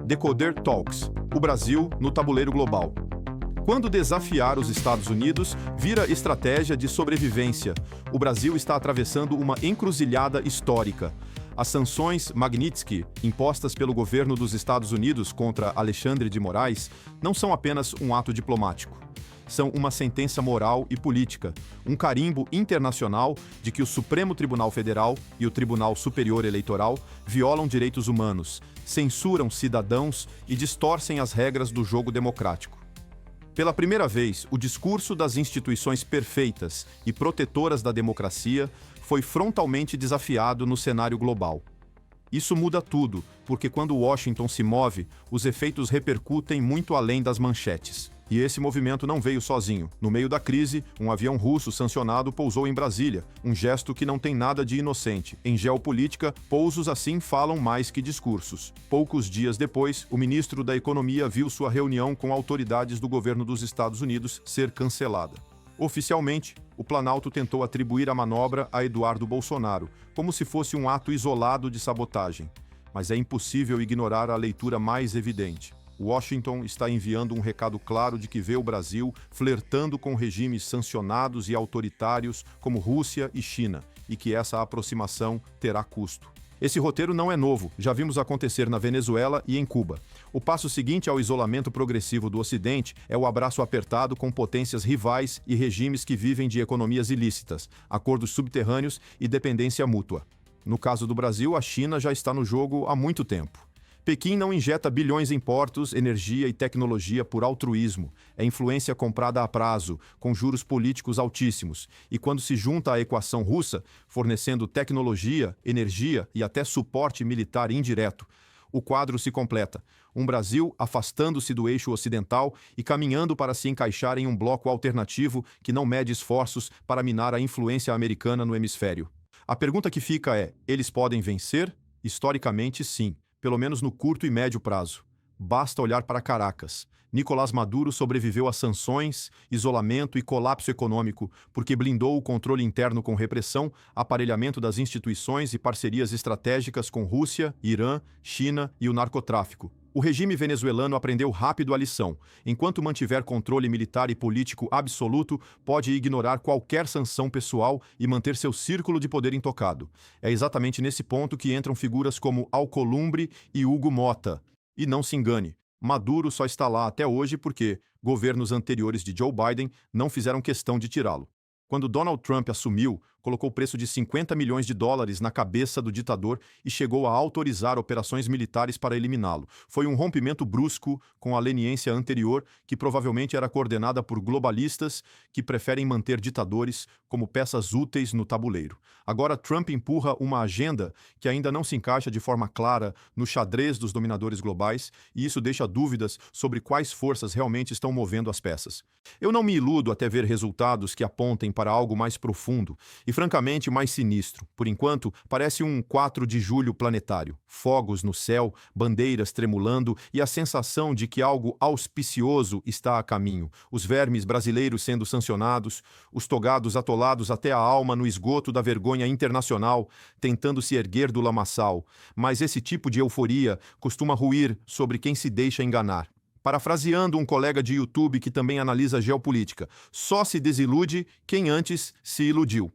Decoder Talks, o Brasil no tabuleiro global. Quando desafiar os Estados Unidos vira estratégia de sobrevivência, o Brasil está atravessando uma encruzilhada histórica. As sanções Magnitsky, impostas pelo governo dos Estados Unidos contra Alexandre de Moraes, não são apenas um ato diplomático. São uma sentença moral e política, um carimbo internacional de que o Supremo Tribunal Federal e o Tribunal Superior Eleitoral violam direitos humanos, censuram cidadãos e distorcem as regras do jogo democrático. Pela primeira vez, o discurso das instituições perfeitas e protetoras da democracia foi frontalmente desafiado no cenário global. Isso muda tudo, porque quando Washington se move, os efeitos repercutem muito além das manchetes. E esse movimento não veio sozinho. No meio da crise, um avião russo sancionado pousou em Brasília, um gesto que não tem nada de inocente. Em geopolítica, pousos assim falam mais que discursos. Poucos dias depois, o ministro da Economia viu sua reunião com autoridades do governo dos Estados Unidos ser cancelada. Oficialmente, o Planalto tentou atribuir a manobra a Eduardo Bolsonaro, como se fosse um ato isolado de sabotagem. Mas é impossível ignorar a leitura mais evidente. Washington está enviando um recado claro de que vê o Brasil flertando com regimes sancionados e autoritários como Rússia e China, e que essa aproximação terá custo. Esse roteiro não é novo, já vimos acontecer na Venezuela e em Cuba. O passo seguinte ao isolamento progressivo do Ocidente é o abraço apertado com potências rivais e regimes que vivem de economias ilícitas, acordos subterrâneos e dependência mútua. No caso do Brasil, a China já está no jogo há muito tempo. Pequim não injeta bilhões em portos, energia e tecnologia por altruísmo. É influência comprada a prazo, com juros políticos altíssimos. E quando se junta à equação russa, fornecendo tecnologia, energia e até suporte militar indireto, o quadro se completa. Um Brasil afastando-se do eixo ocidental e caminhando para se encaixar em um bloco alternativo que não mede esforços para minar a influência americana no hemisfério. A pergunta que fica é: eles podem vencer? Historicamente, sim. Pelo menos no curto e médio prazo. Basta olhar para Caracas. Nicolás Maduro sobreviveu a sanções, isolamento e colapso econômico porque blindou o controle interno com repressão, aparelhamento das instituições e parcerias estratégicas com Rússia, Irã, China e o narcotráfico. O regime venezuelano aprendeu rápido a lição. Enquanto mantiver controle militar e político absoluto, pode ignorar qualquer sanção pessoal e manter seu círculo de poder intocado. É exatamente nesse ponto que entram figuras como Alcolumbre e Hugo Motta. E não se engane, Maduro só está lá até hoje porque governos anteriores de Joe Biden não fizeram questão de tirá-lo. Quando Donald Trump assumiu, colocou o preço de 50 milhões de dólares na cabeça do ditador e chegou a autorizar operações militares para eliminá-lo. Foi um rompimento brusco com a leniência anterior, que provavelmente era coordenada por globalistas que preferem manter ditadores como peças úteis no tabuleiro. Agora Trump empurra uma agenda que ainda não se encaixa de forma clara no xadrez dos dominadores globais, e isso deixa dúvidas sobre quais forças realmente estão movendo as peças. Eu não me iludo até ver resultados que apontem para algo mais profundo e, francamente, mais sinistro. Por enquanto, parece um 4 de julho planetário. Fogos no céu, bandeiras tremulando e a sensação de que algo auspicioso está a caminho. Os vermes brasileiros sendo sancionados, os togados atolados até a alma no esgoto da vergonha internacional, tentando se erguer do lamaçal. Mas esse tipo de euforia costuma ruir sobre quem se deixa enganar. Parafraseando um colega de YouTube que também analisa geopolítica, só se desilude quem antes se iludiu.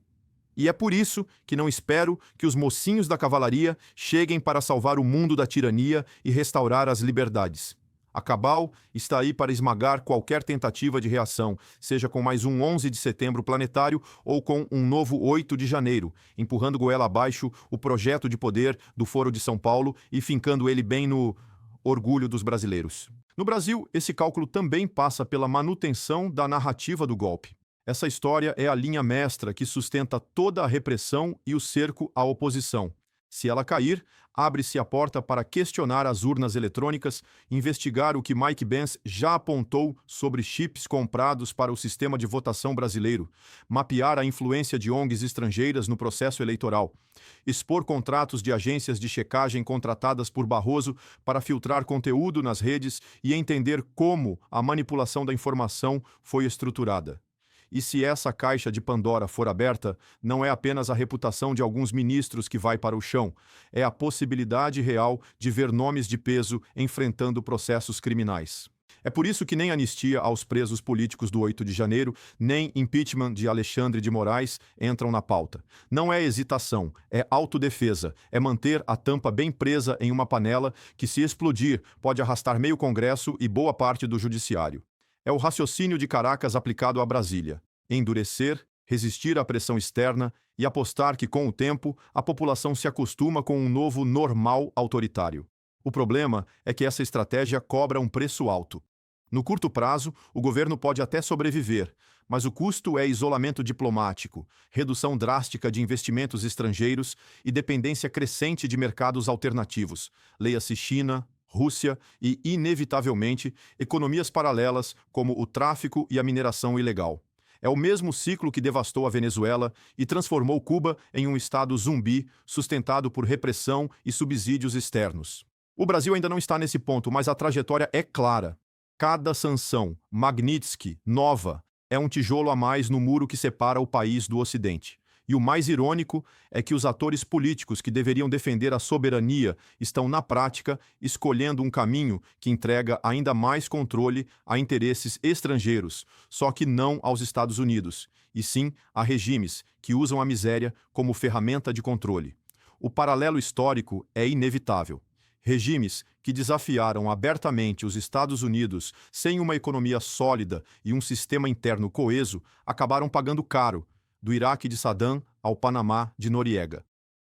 E é por isso que não espero que os mocinhos da cavalaria cheguem para salvar o mundo da tirania e restaurar as liberdades. A cabal está aí para esmagar qualquer tentativa de reação, seja com mais um 11 de setembro planetário ou com um novo 8 de janeiro, empurrando goela abaixo o projeto de poder do Foro de São Paulo e fincando ele bem no orgulho dos brasileiros. No Brasil, esse cálculo também passa pela manutenção da narrativa do golpe. Essa história é a linha mestra que sustenta toda a repressão e o cerco à oposição. Se ela cair, abre-se a porta para questionar as urnas eletrônicas, investigar o que Mike Pence já apontou sobre chips comprados para o sistema de votação brasileiro, mapear a influência de ONGs estrangeiras no processo eleitoral, expor contratos de agências de checagem contratadas por Barroso para filtrar conteúdo nas redes e entender como a manipulação da informação foi estruturada. E se essa caixa de Pandora for aberta, não é apenas a reputação de alguns ministros que vai para o chão, é a possibilidade real de ver nomes de peso enfrentando processos criminais. É por isso que nem anistia aos presos políticos do 8 de janeiro, nem impeachment de Alexandre de Moraes entram na pauta. Não é hesitação, é autodefesa, é manter a tampa bem presa em uma panela que, se explodir, pode arrastar meio Congresso e boa parte do Judiciário. É o raciocínio de Caracas aplicado a Brasília. Endurecer, resistir à pressão externa e apostar que, com o tempo, a população se acostuma com um novo normal autoritário. O problema é que essa estratégia cobra um preço alto. No curto prazo, o governo pode até sobreviver, mas o custo é isolamento diplomático, redução drástica de investimentos estrangeiros e dependência crescente de mercados alternativos, leia-se China, Rússia e, inevitavelmente, economias paralelas como o tráfico e a mineração ilegal. É o mesmo ciclo que devastou a Venezuela e transformou Cuba em um estado zumbi sustentado por repressão e subsídios externos. O Brasil ainda não está nesse ponto, mas a trajetória é clara. Cada sanção, Magnitsky, nova, é um tijolo a mais no muro que separa o país do Ocidente. E o mais irônico é que os atores políticos que deveriam defender a soberania estão, na prática, escolhendo um caminho que entrega ainda mais controle a interesses estrangeiros, só que não aos Estados Unidos, e sim a regimes que usam a miséria como ferramenta de controle. O paralelo histórico é inevitável. Regimes que desafiaram abertamente os Estados Unidos sem uma economia sólida e um sistema interno coeso acabaram pagando caro, do Iraque de Saddam ao Panamá de Noriega.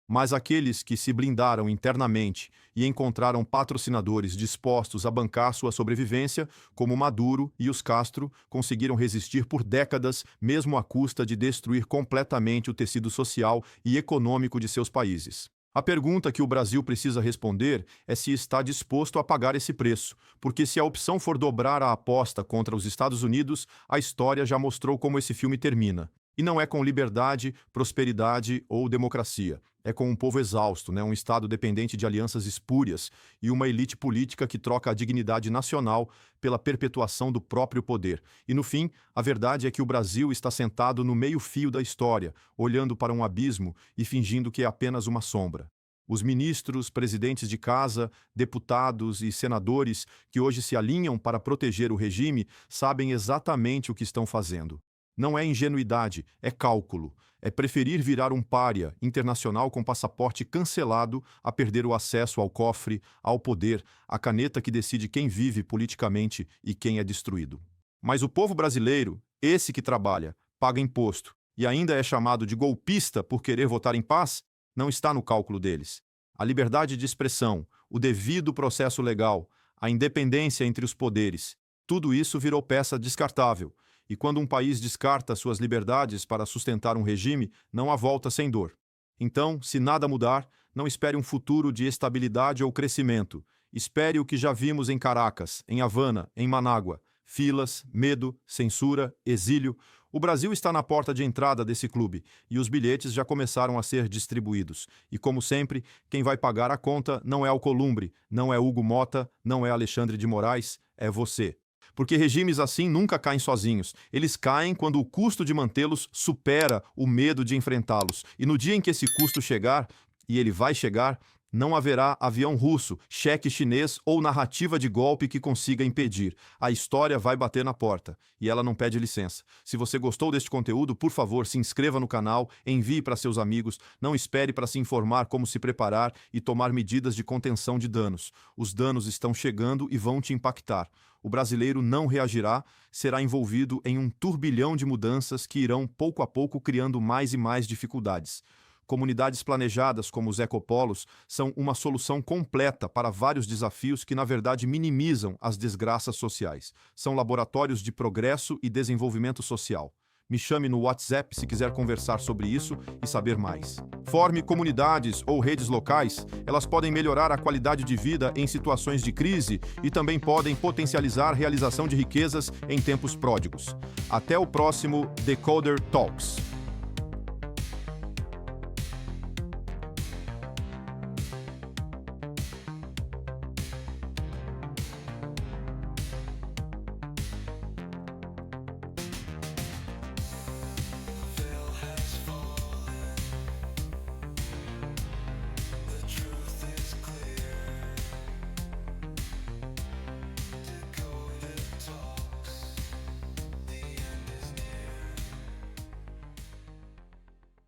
Mas aqueles que se blindaram internamente e encontraram patrocinadores dispostos a bancar sua sobrevivência, como Maduro e os Castro, conseguiram resistir por décadas, mesmo à custa de destruir completamente o tecido social e econômico de seus países. A pergunta que o Brasil precisa responder é se está disposto a pagar esse preço, porque se a opção for dobrar a aposta contra os Estados Unidos, a história já mostrou como esse filme termina. E não é com liberdade, prosperidade ou democracia. É com um povo exausto, um Estado dependente de alianças espúrias e uma elite política que troca a dignidade nacional pela perpetuação do próprio poder. E, no fim, a verdade é que o Brasil está sentado no meio-fio da história, olhando para um abismo e fingindo que é apenas uma sombra. Os ministros, presidentes de casa, deputados e senadores que hoje se alinham para proteger o regime sabem exatamente o que estão fazendo. Não é ingenuidade, é cálculo. É preferir virar um pária internacional com passaporte cancelado a perder o acesso ao cofre, ao poder, à caneta que decide quem vive politicamente e quem é destruído. Mas o povo brasileiro, esse que trabalha, paga imposto e ainda é chamado de golpista por querer votar em paz, não está no cálculo deles. A liberdade de expressão, o devido processo legal, a independência entre os poderes, tudo isso virou peça descartável. E quando um país descarta suas liberdades para sustentar um regime, não há volta sem dor. Então, se nada mudar, não espere um futuro de estabilidade ou crescimento. Espere o que já vimos em Caracas, em Havana, em Manágua. Filas, medo, censura, exílio. O Brasil está na porta de entrada desse clube e os bilhetes já começaram a ser distribuídos. E, como sempre, quem vai pagar a conta não é Alcolumbre, não é Hugo Mota, não é Alexandre de Moraes, é você. Porque regimes assim nunca caem sozinhos. Eles caem quando o custo de mantê-los supera o medo de enfrentá-los. E no dia em que esse custo chegar, e ele vai chegar, não haverá avião russo, cheque chinês ou narrativa de golpe que consiga impedir. A história vai bater na porta e ela não pede licença. Se você gostou deste conteúdo, por favor, se inscreva no canal, envie para seus amigos, não espere para se informar como se preparar e tomar medidas de contenção de danos. Os danos estão chegando e vão te impactar. O brasileiro não reagirá, será envolvido em um turbilhão de mudanças que irão, pouco a pouco, criando mais e mais dificuldades. Comunidades planejadas como os ecopolos são uma solução completa para vários desafios que, na verdade, minimizam as desgraças sociais. São laboratórios de progresso e desenvolvimento social. Me chame no WhatsApp se quiser conversar sobre isso e saber mais. Forme comunidades ou redes locais, elas podem melhorar a qualidade de vida em situações de crise e também podem potencializar a realização de riquezas em tempos pródigos. Até o próximo Decoder Talks.